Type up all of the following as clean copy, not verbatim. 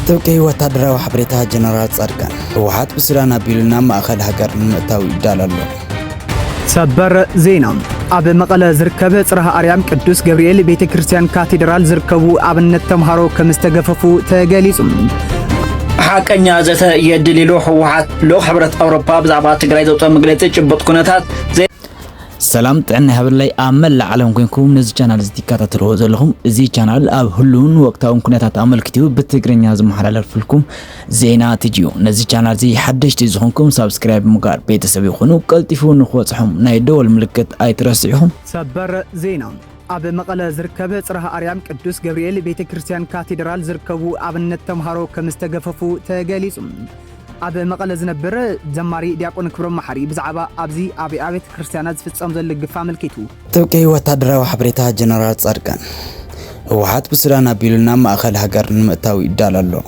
توكي وتدرى حبرتها جنرال صادقان وحات بسرانا بيلنا مأخذ هجر المتاوي دالالو سبر زينام أب مقالة زركبة صرها أريام قدوس جبريل بيت كريستيان كاتدرال زركبو أبن التمهارو كمستجففو تجاليزم حقنيا زته يدليلو حوحات لو حبرت أوروبا بزعبات تجري زوجة مقلتة جبت كونتات زي سلام تعنا هبلي أعمل لعلم كونكم نز channel زديكات تروز لهم زي channel أب هلون وقتهم كنتات عمل كتير بتقرين يازم حلال فلكم زينا تجيو نز channel زي حدش تزهونكم سبسكرايب مقار بيت سبيخونو كالتفون نخوصهم نايدول ملكت أي ترسيهم سبر زينا أب مقالة زركبة صرها أريام قدوس جبريل بيت كريستيان كاتدرال زركبو أبن التمهارو كمستجففو تجاليزم أب مقالة زنبرة زماري دياقون كبرم محري بزعبا أبزي أبي أبيت كريستيانات في الصمد القفام الكيتو توكي وتدرى وحبرتها جنرال صادقان وحات بسرانا بيلنا مأخذ هجر المتاوي دالالو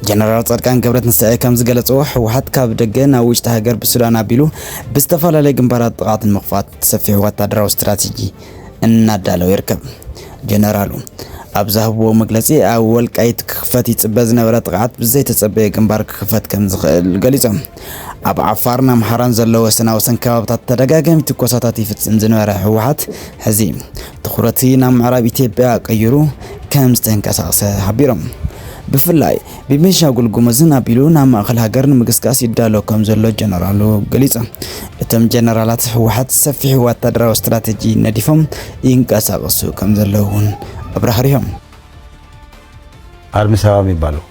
جنرال صادقان قبرت نساء كم زقلتو وحات كاب دقنا وجت هجر بسرانا بيلو بستفال على جنبارات طاقات المخفات تسفح وتدرى واستراتيجي النادالو يركب جنرالو أبزهبو مجلسي أول كايت كفتي تبزنا ولا تقعد بزي تسبي جنبار كفت كم الجليزم أب عفارنا محرن زلوا سنة وسنكاب تترجع تكوساتي في الزنوار حوحات هزيم تخرتينا معربي تبع قيرو كم استنكساس حبيرم بفلاي بمشي أقول جمزنا بيلونا ما أخلها قرن مقسقاس يدالو كم زلوا جنرالو جليزم تم جنرالات حوحات سفح وتدرى واستراتيجي نديفهم ينكساسو كم زلوهن أبراهيم አርሚሳባ የሚባለው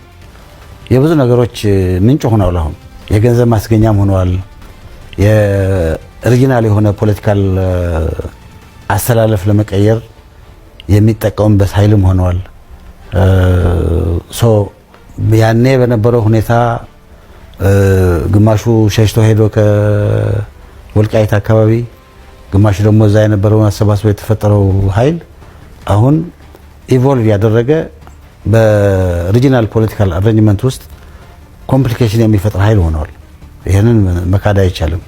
የብዙ ነገሮች ምንጭ ሆነው ለሆነ የገንዘብ ማስገኛም ሆነዋል የሪጂናል የሆነ ፖለቲካል አሰላለፍ ለመቀየር የሚጠቀሙበት ኃይልም ሆነዋል ሶ ያኔ በነበረው ሁኔታ ግማሹ ሸሽቶ ሄዶ ከወልቃይት አካባቢ ግማሹ ደግሞ እዛ የነበረው አሰባስቦ የተፈጠረው ኃይል አሁን ኢቮልቭ ያደረገ በሪጂናል ፖለቲካል አሬንጅመንት ውስጥ ኮምፕሊኬሽን የሚፈጥር ኃይል ሆኗል ይሄንን መካዳ አይቻልም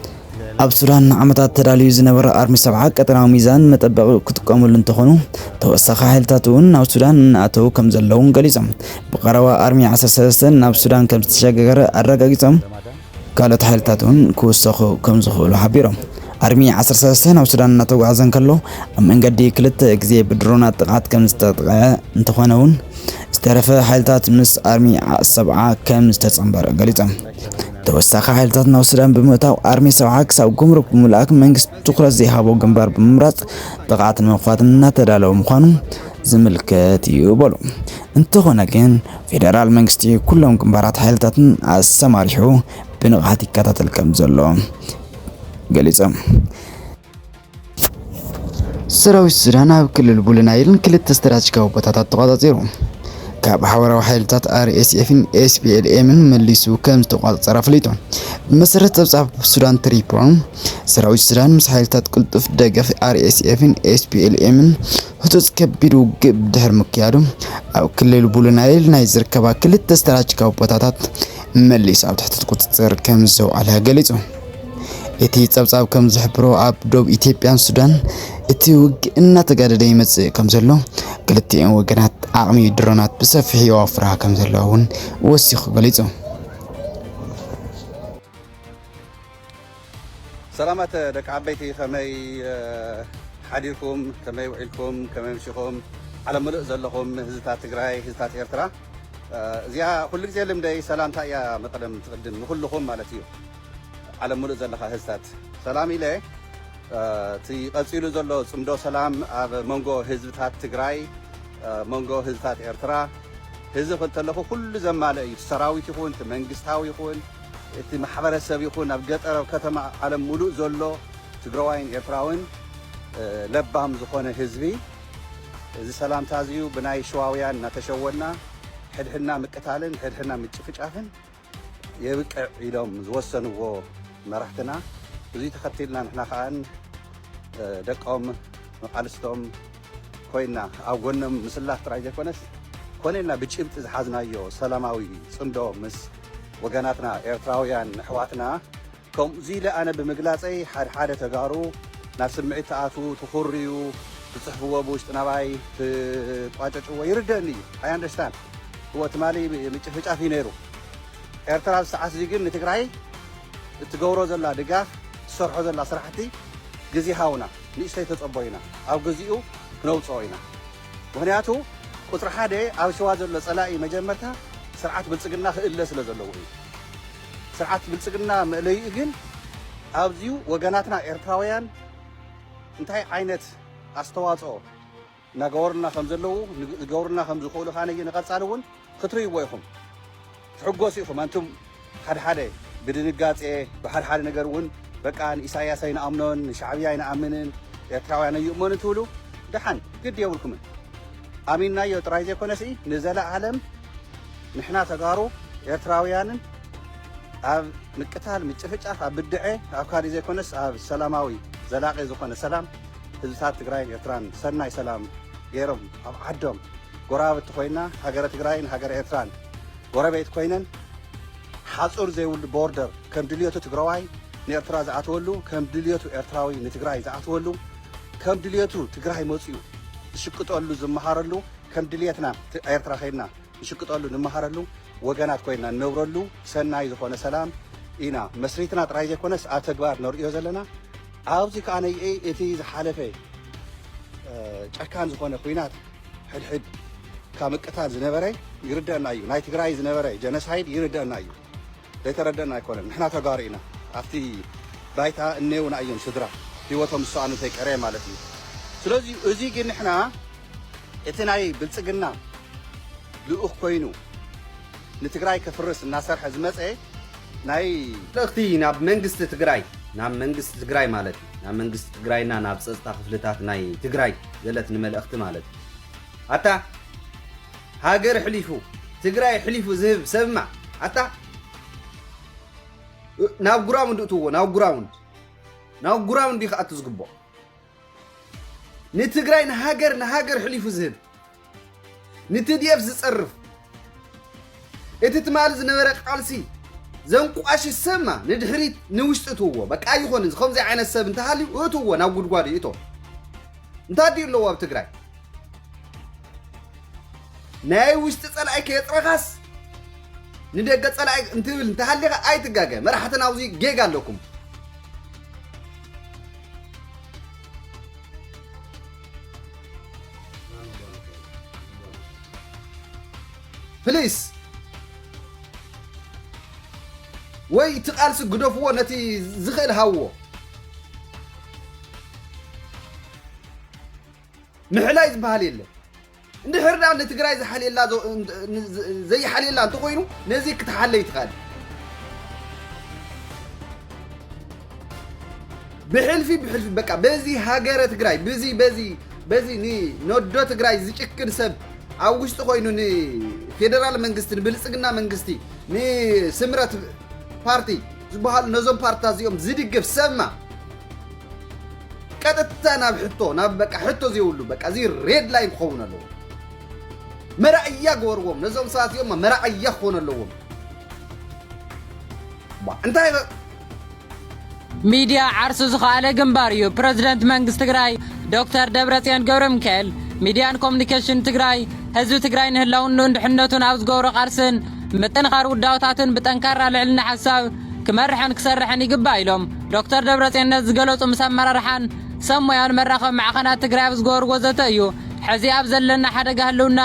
أبصران عمتات تداليو زنبر أرمي سبعة قطنا ميزان متبع كتقامل انتخونو توسخ حيلتاتون ناو سودان أتو كم زلون قليزم بقروا أرمي عسر سلسل ناو سودان كم تشاقر الرقاقيزم قالت حيلتاتون كوسخو كم زخولو حبيرم أرمي عسر سلسل ناو سودان ناتو عزن كلو أمن قدي كلت اكزي بدرونات تقعات كم استطغى انتخونون استرف حيلتات منس أرمي سبعة كم استتصنبر قليزم توسخ حيلتات ناو سودان بموتاو أرمي سبعة كساو قمرك بملاك منكس تقرأ زي هابو قنبار بمرات تقعات الموقفات ناتدالو مخانو زملكات يوبولو انتو ناكين فيدرال منكستي كلهم قنبارات حيلتاتن السماريحو بنغاتي كاتات الكمزولو قليزم سراوي السودان بكل البولنايلن كل التستراتيكا وبطاطات تقاطيرو كاب حوارا حيلتات RSF SPLA من مليسو كم تقاط صرف ليتون بمسرة تبصع السودان تريبون سراوي السودان مس حيلتات قلطف دقف RSF SPLA من هتوس كبيرو قب دهر مكيارو او كل البولنايل نايزر كبا كل التستراتيكا وبطاطات مليسو تحت تقاطير كم زو على قليزو اتي تصاب كم زحبرو اب دوب ኢትዮጵያን ሱዳን እቲ ውግ እናተጋደደ ይመጽእ ከም ዘሎ ክልቲኦም ወገናት አቅሚ ድሮናት በሰፊሕ ይወፍራ ከም ዘለውን ወሲኹ ገሊጹ سلامات دك عبيتي كمي حديكم كمي وعيلكم كمي مشيكم على ملء زلكم هزتات تግራይ هزتات ኤርትራ እዚያ ሁሉ ጊዜ ልምደይ ሰላምታ ያ መቀደም ትቅድም ሁሉኩም ማለት እዩ على ملء زلخا هزتات سلام إليه تي قصيلو زلو صمدو سلام منغو هزتات تግራይ منغو هزتات ኤርትራ هزب كنتلخو كل زماله سراويت يكون منغستاوي يكون تي محبرسب يكون اب ገጠር ከተማ على ملء زلو تግራዋይን ኤርትራውን ለባም ዝኮነ ህዝቢ እዚ ሰላም ታዚዩ ብናይ ሸዋውያን እናተሸወና ሕድሕና ምቅታልን ሕድሕና ምጭፍጫፍን يبقى إلهم زوسنوا مرحتنا وزي تختيلنا نحنا خان دقهم مقالستهم كوينا أو قلنا مسلا تراجع كونس كوننا بتشيبت حزنا يو سلاماوي صندو مس وجناتنا إرتراويان حواتنا كم زيلة أنا بمجلسي حد تجارو نفس المعتاتو تخريو تصحبوا بوش تناوي تواجهوا يردني I understand هو تمالي مጭፍጫፊ ነይሩ ኤርትራ ሰዓት እዚ ግን ንትግራይ እትገብሮ ዘላ ድጋፍ ትሰርሖ ዘላ ስራሕቲ ግዜ ሃውና ንእሽተይ ተፀበዩ ኢና ኣብ ግዚኡ ክነውፅኦ ኢና ምክንያቱ ቁፅሪ ሓደ ኣብ ሸዋ ዘሎ ፀላኢ መጀመርታ ስርዓት ብልፅግና ክእለ ስለ ዘለዎ እዩ ስርዓት ብልፅግና ምእለዩ ግን ኣብዚኡ ወገናትና ኤርትራውያን እንታይ ዓይነት ኣስተዋፅኦ ናገበሩና ከም ዘለዉ ዝገብሩና ከም ዝኽእሉ ካነ ንቐፃሊ እውን ክትርእይዎ ኢኹም ትሕጎሱ ኢኹም አንቱም ሓደ ብድንጋፄ ብሓደ ነገር እውን በቃ ንኢሳያስ ኣይንኣምኖን ንሻዕብያ ኣይንኣምንን ኤርትራውያን ኣይእመኑ ትብሉ ድሓን ግድ የብልኩምን ኣሚንናዮ ጥራይ ዘይኮነስ ንዘለዓለም ንሕና ተጋሩ ኤርትራውያንን ኣብ ምቅታል ምጭፍጫፍ ኣብ ብድዐ ኣብ ካሊእ ዘይኮነስ ኣብ ሰላማዊ ዘላቂ ዝኾነ ሰላም ህዝብታት ትግራይን ኤርትራን ሰናይ ሰላም ገይሮም ኣብ ዓዶም ጎራብቲ ኮይና ሃገረ ትግራይን ሃገረ ኤርትራን ጎረቤት ኮይነን ሓፁር ዘይብሉ ቦርደር ከም ድልየቱ ትግራዋይ ንኤርትራ ዝኣትወሉ ከም ድልየቱ ኤርትራዊ ንትግራይ ዝኣትወሉ ከም ድልየቱ ትግራይ መፅኡ ዝሽቅጠሉ ዝመሃረሉ ከም ድልየትና ኤርትራ ኸይድና ዝሽቅጠሉ ንመሃረሉ ወገናት ኮይና ንነብረሉ ሰናይ ዝኾነ ሰላም ኢና መስሪትና ጥራይ ዘይኮነስ ኣብ ተግባር ነርእዮ ዘለና ኣብዚ ከዓ ነይኤ እቲ ዝሓለፈ ጨካን ዝኾነ ኩናት ሕድሕድ ካብ ምቅታል ዝነበረ ይርደአና እዩ ናይ ትግራይ ዝነበረ ጀነሳይድ ይርደአና እዩ ዘይተረደአና ኣይኮነን ንሕና ተጋሩ ኢና ኣብቲ ባይታ እነውና እዮም ስድራ ሂወቶም ዝሰኣኑ ተይቀረ ማለት እዩ ስለዚ እዚ ግን ንሕና እቲ ናይ ብልፅግና ልኡኽ ኮይኑ ንትግራይ ከፍርስ እናሰርሐ ዝመፀ ናይ ለኽቲ ናብ መንግስቲ ትግራይ ናብ መንግስቲ ትግራይ ማለት ናብ መንግስቲ ትግራይና ናብ ፀጥታ ክፍልታት ናይ ትግራይ ዘለት ንመልእኽቲ ማለት ኣታ ሃገር ሕሊፉ ትግራይ ሕሊፉ ዝህብ ሰብማ ኣታ ናብ ግራውንድ እትዎ ናብ ግራውንድ ይኸኣት ዝግቦ ንትግራይ ንሃገር ሕሊፉ ዝህብ ንትድየፍ ዝፀርፍ እቲ ትማል ዝነበረ ቃልሲ ዘንቋሽ ሰማ ንድሕሪት ንውሽጢ እትዎ በቃ ይኾን ከምዚ ዓይነት ሰብ እንተሃልዩ እትዎ ናብ ጉድጓድ እቶ እንታይ ድዩ ኣለዎ ኣብ ትግራይ ናይ ውሽጢ ፀላኢ ከየጥረኻስ ንደገ ፀላኢ እንትብል እንተሃሊኻ ኣይትጋገ መራሕትና ኣብዚ ጌጋ ኣለኩም ፕሊስ ወይ ትቃልሲ ግደፍዎ ነቲ ዝኽእል ሃብዎ ምሕላይ ዝበሃል የለ እንድሕርዳ ንትግራይ ዝሓልየላ ዘይሓልየላ እንተኮይኑ ነዚ ክትሓለይ ትኽእል ብሕልፊ በቃ በዚ ሃገረ ትግራይ በዚ ንወዶ ትግራይ ዝጭክን ሰብ ኣብ ውሽጢ ኮይኑ ንፌደራል መንግስቲ ንብልፅግና መንግስቲ ንስምረት ፓርቲ ዝበሃሉ ነዞም ፓርቲታት እዚኦም ዝድግፍ ሰብማ ቀጥታ ናብ ሕቶ ናብ በቃ ሕቶ ዘይብሉ በቃ እዚ ሬድ ላይን ክኸውን ኣለዎ መራእያ ገበርዎም ነዞም ሰባት እዚኦም መራእያ ክኾኑ ኣለዎም እንታይ ሚድያ ዓርሱ ዝኸኣለ ግንባር እዩ ፕረዚደንት መንግስቲ ትግራይ ዶክተር ደብረጽዮን ገብረ ሚካኤል ሚድያን ኮሙኒኬሽን ትግራይ ህዝቢ ትግራይ ንህላውነቱን እንድሕነቱን ኣብ ዝገብሮ ቃልስን ምጥንኻር ውዳውታትን ብጠንካራ ልዕልና ሓሳብ ክመርሕን ክሰርሕን ይግባእ ኢሎም ዶክተር ደብረጽዮን ነዚ ዝገለጹ ምስ ኣመራርሓን ሰብ ሞያን መራኸቢ ማዕኸናት ትግራይ ኣብ ዝገበርዎ ዘተ እዩ ሕዚ ኣብ ዘለና ሓደጋ ህልውና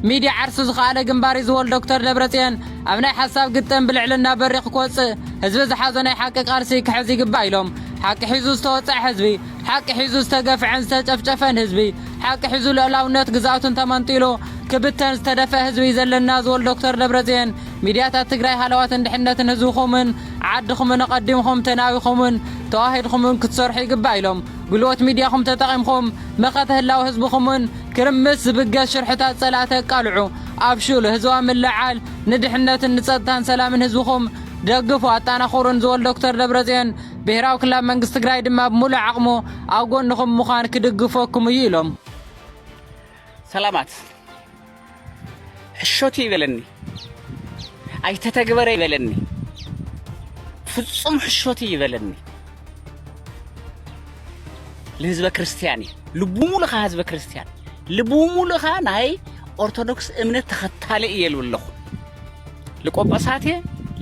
ሚድያ ዓርሱ ዝኸኣለ ግንባር እዩ ዝብል ዶክተር ደብረጽዮን ኣብ ናይ ሓሳብ ግጥም ብልዕልና በሪኽ ክወፅእ ህዝቢ ዝሓዞ ናይ ሓቂ ቃልሲ ክሕዝ ይግባእ ኢሎም ሓቂ ሒዙ ዝተወፅዐ ህዝቢ ሓቂ ሒዙ ዝተገፍዐን ዝተጨፍጨፈን ህዝቢ ሓቂ ሒዙ ልዕላውነት ግዛኡትን ተመንጢሉ ክብተን ዝተደፈአ ህዝቢ ዘለና ዝብል ዶክተር ደብረጽዮን ሚድያታት ትግራይ ሃለዋትን ድሕነትን ህዝብኹምን ዓድኹምን ኣቐዲምኹም ተናዊኹምን ተዋሂድኹምን ክትሰርሑ ይግባእ ኢሎም ጉልበት ሚድያኹም ተጠቒምኹም መኸተ ህላዊ ህዝብኹምን ክርምስ ዝብገስ ሽርሕታት ፀላእተ ቃልዑ ኣብሹሉ ህዝባዊ ምልዓል ንድሕነትን ንፀጥታን ሰላምን ህዝብኹም ደግፉ ኣጣናኽሩን ዝብል ዶክተር ደብረጽዮን ብሄራዊ ክልላዊ መንግስቲ ትግራይ ድማ ብሙሉእ ዓቕሙ ኣብ ጎንኹም ምዃን ክድግፈኩም እዩ ኢሎም ሰላማት ሕሾት ይበለኒ ኣይተተግበረ ይበለኒ ፍጹም ሕሾት ይበለኒ ለህዝበ ክርስቲያን ልቡ ሙሉኻ ህዝበ ክርስቲያን ልቡ ሙሉኻ ናይ ኦርቶዶክስ እምነት ተኸታሊ እየልብለኹ ለቆጳሳቴ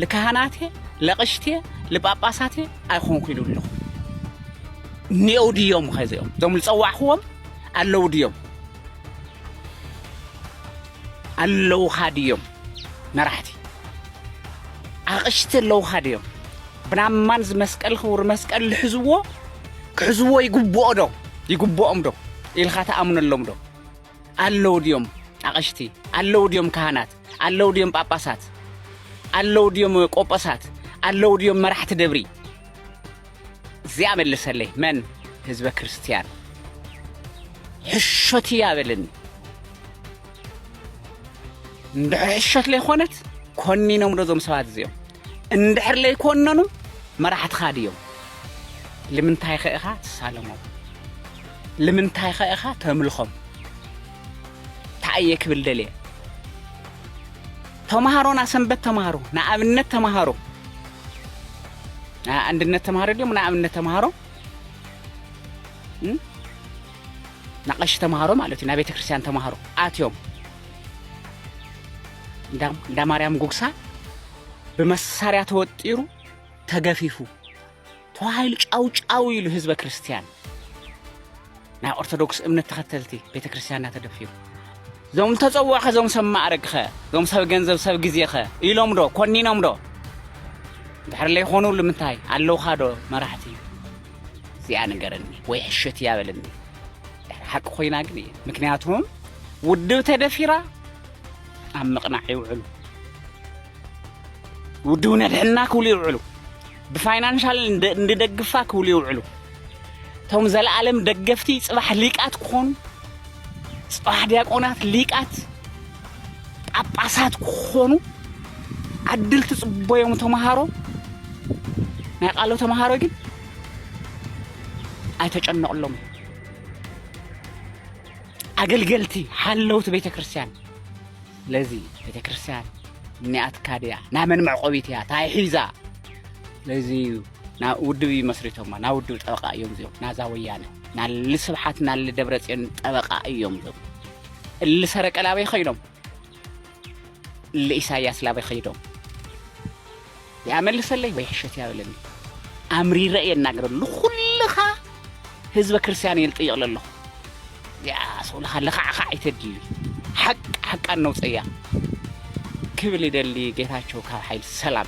ለካህናቴ ለቅሽቴ ለጳጳሳቴ አይኾንኩ ይልብለኹ ኒው ድዮም ኸዚኦም ዞም ልፀዋዕኽዎም ኣለው ድዮም ኣለው ኻድዮም መራሕቲ ኣቅሽቲ ኣለው ኻድዮም ብናማን ዝመስቀል ክቡር መስቀል ልሕዝዎ ክሕዝዎ ይግብኦም ዶ ኢልኻ ተኣምነሎም ዶ ኣለው ድዮም ኣቅሽቲ ኣለው ድዮም ካህናት ኣለው ድዮም ጳጳሳት ኣለው ድዮም ቆጳሳት ኣለው ድዮም መራሕቲ ደብሪ እዚኣ መልሰለይ መን ህዝበ ክርስቲያን ሕሾት ያበልኒ እንድሕር ሕሾት ለይኮነት ኮኒኖም ዶ ዞም ሰባት እዚኦም እንድሕር ለይኮነኑ መራሕትኻ ድዮም ልምንታይ ኸኢኻ ትሳለሞም ልምንታይ ኸኢኻ ተምልኾም ታየ ክብል ደልየ ተማሃሮና ሰንበት ተማሃሮ ንኣብነት ተማሃሮ አንድነት ተማሃሮ ድዮም ንኣብነት ተማሃሮ ናቀሽ ተማሃሮ ማለት ነው ቤተ ክርስቲያን ተማሃሮ አትዮም እንዳ ማርያም ጉግሳ በመሳሪያ ተወጢሩ ተገፊፉ ተዋይል ጫው ይሉ ህዝበ ክርስቲያን ና ኦርቶዶክስ እምነት ተኸተልቲ ቤተ ክርስቲያንና ተደፊሩ ዞም ተጸዋኸ ዞም ሰማዕ ረግኸ ዞም ሰብ ገንዘብ ሰብ ጊዜኸ ኢሎም ዶ ኮኒኖም ዶ ድሕር ላይ ሆኖ ልምንታይ ኣለው ኻዶ መራሕቲ እዚኣ ነገረኒ ወይ ሕሾት ያበልኒ ሓቂ ኮይና ግን ምክንያቱም ውድብ ተደፊራ ኣብ ምቕናዕ ይውዕሉ ውድብ ነድሕና ክብሉ ይውዕሉ ብፋይናንሻል እንደደግፋ ክብሉ ይውዕሉ ቶም ዘለዓለም ደገፍቲ ጽባሕ ሊቃት ክኾኑ ጽባሕ ዲያቆናት ሊቃት ጳጳሳት ክኾኑ ዓድልቲ ጽቦዮም ተማሃሮ ናይ ቃሎ ተማሃሮ ግን ኣይተጨነቕሎም ኣገልገልቲ ሓለውት ቤተ ክርስቲያን ለዚ ቤተ ክርስቲያን ንኣት ካድያ ና መን መዕቆቢት ያ ታይ ሒዛ ለዚ ና ውድብ መስሪቶማ ና ውድብ ጠበቃ እዮም ዚኦም ናዛ ወያነ ና ልስብሓት ና ልደብረጽዮን ጠበቃ እዮም ዚኦም ልሰረቀ ላበይ ኸይዶም ለኢሳያስ ላበይ ኸይዶም ያመልሰለይ ወይ ሕሾት ያበለኒ ኣምሪረ የናገረሉ ኩልኻ ህዝበ ክርስቲያን ይልጥይቕለሉ ያ ሰውልኻ ለኻዕኻ ኣይተድሊ ሓቃ ነው ጽያ ክብል ይደሊ ጌታቸው ካብ ኃይል ሰላም